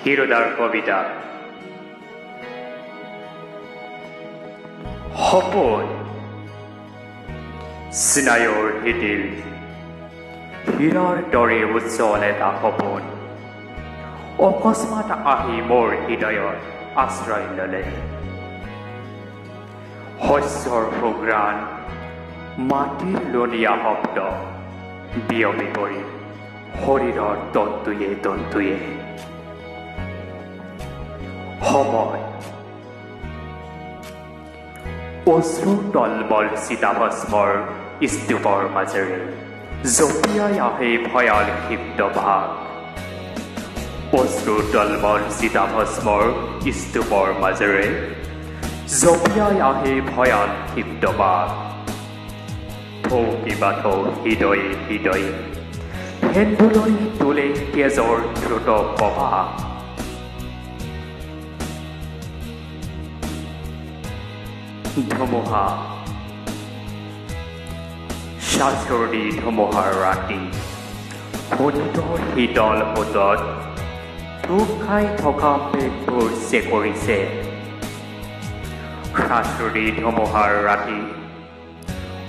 হিৰোদাৰ কবিতা সপোন স্নায়ুৰ শিথিল হীৰাৰ দৰে উজ্জ্বল এটা সপোন অকস্মাত আহি মোৰ হৃদয়ত আশ্ৰয় ল'লে শস্যৰ সুঘ্ৰাণ মাটিৰ লনীয়া শব্দ বিয়পি পৰি শৰীৰৰ তন্তুয়ে সময় অশ্ৰু তলবল চিতাভস্মৰ স্তূপৰ মাজেৰে জঁপিয়াই আহে ভয়াল ক্ষিপ্ত ভাগ অশ্ৰু তলবল চিতাভস্মৰ স্তূপৰ মাজেৰে জঁপিয়াই আহে ভয়াল ক্ষিপ্ত ভাগ থৌকি বাথৌ হৃদয়ে হেন্দুলনি তোলে তেজৰ দ্ৰুত প্ৰবাহ ধুমুহা শ্বাসৰুদ্ধি ধুমুহাৰ ৰাতি শোণিতৰ শীতল সোঁতত ধূপ খাই থকা মেঘবোৰ চেকৰিছে শ্বাসৰুদ্ধি ধুমুহাৰ ৰাতি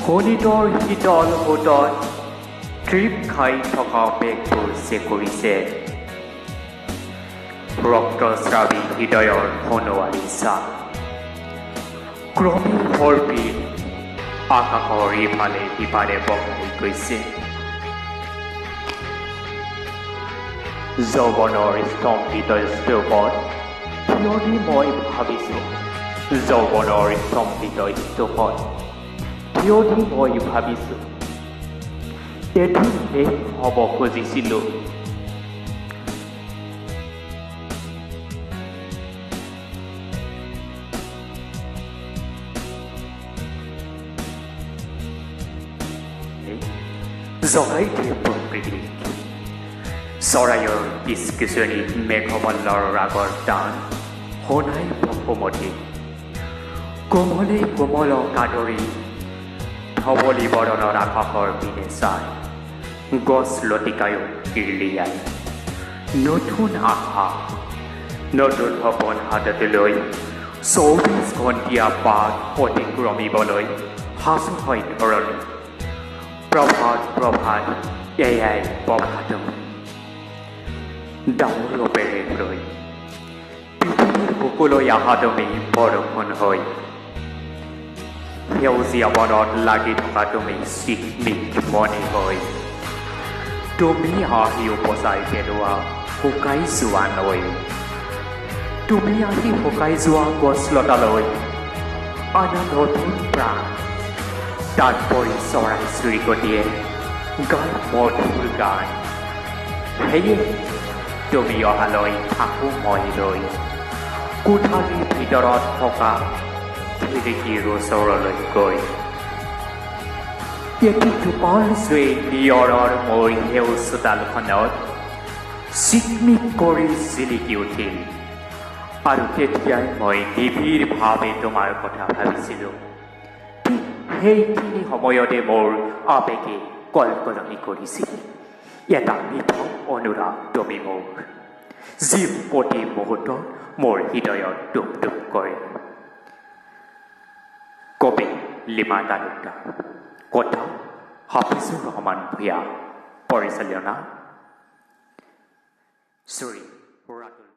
শোণিতৰ শীতল সোঁতত তৃপ খাই থকা মেঘবোৰ চেকৰিছে ৰক্তস্ৰাৱী হৃদয়ৰ সোণোৱালী চাপ ক্ৰমে সৰ্পি আকাশৰ ইফালে সিফালে বগাই গৈছে যৌৱনৰ স্তম্ভিত স্তূপত থিয় দি মই ভাবিছোঁ যৌৱনৰ স্তম্ভিত স্তূপত থিয় দি মই ভাবিছোঁ এদিন শেষ হ'ব খুজিছিলোঁ জগাই দিয়ে প্ৰকৃতি চৰাইৰ কিচকিচনিত মেঘমল্লৰ ৰাগৰ টান শুনাই বসুমতী কোমলে কোমল কাদৰি ধৱলী বৰণৰ আকাশৰ পিনে চাই গছ লতিকায়ো কিৰ্লিয়াই নতুন আশা নতুন সপোন হাতত লৈ ২৪ ঘণ্টীয়া পাত অতিক্ৰমিবলৈ সাজু হয় ধৰণী প্ৰভাত এয়াই প্ৰভাত ডাঙৰ ৰূপেৰে লৈ পৃথিৱীৰ বুকুলৈ অহা তুমি বৰষুণ হৈ সেউজীয়া বনত লাগি থকা তুমি চিকমিক মণি হৈ তুমি আহি উপচাই পেলোৱা শুকাই যোৱা নৈ তুমি আহি শুকাই যোৱা গছলতালৈ আনা নতুন প্ৰাণ তাত পৰি চৰাই চিৰিকটিয়ে গাই মধুৰ গান সেয়ে তুমি অহালৈ থাকোঁ মই লৈ কোঠালীৰ ভিতৰত থকা খিৰিকীৰ ওচৰলৈ গৈ এটি টোপাল জুই নিয়ৰৰ মোৰ সেউজ চোতালখনত চিকমিক কৰি জিলিকি উঠিল আৰু তেতিয়াই মই নিবিড়ভাৱে তোমাৰ কথা ভাবিছিলোঁ সেইখিনি সময়তে মোৰ আবেগে কলকলনি কৰিছিল এটা নিথক অনুৰাগ তুমি মোক যি প্ৰতি মুহূৰ্তত মোৰ হৃদয়ত টুপ টুপ কৰে কবি লিমা তালুকদাৰ কথা হাফিজুৰ ৰহমান ভূঞা পৰিচালনা শ্ৰী ৰাতুল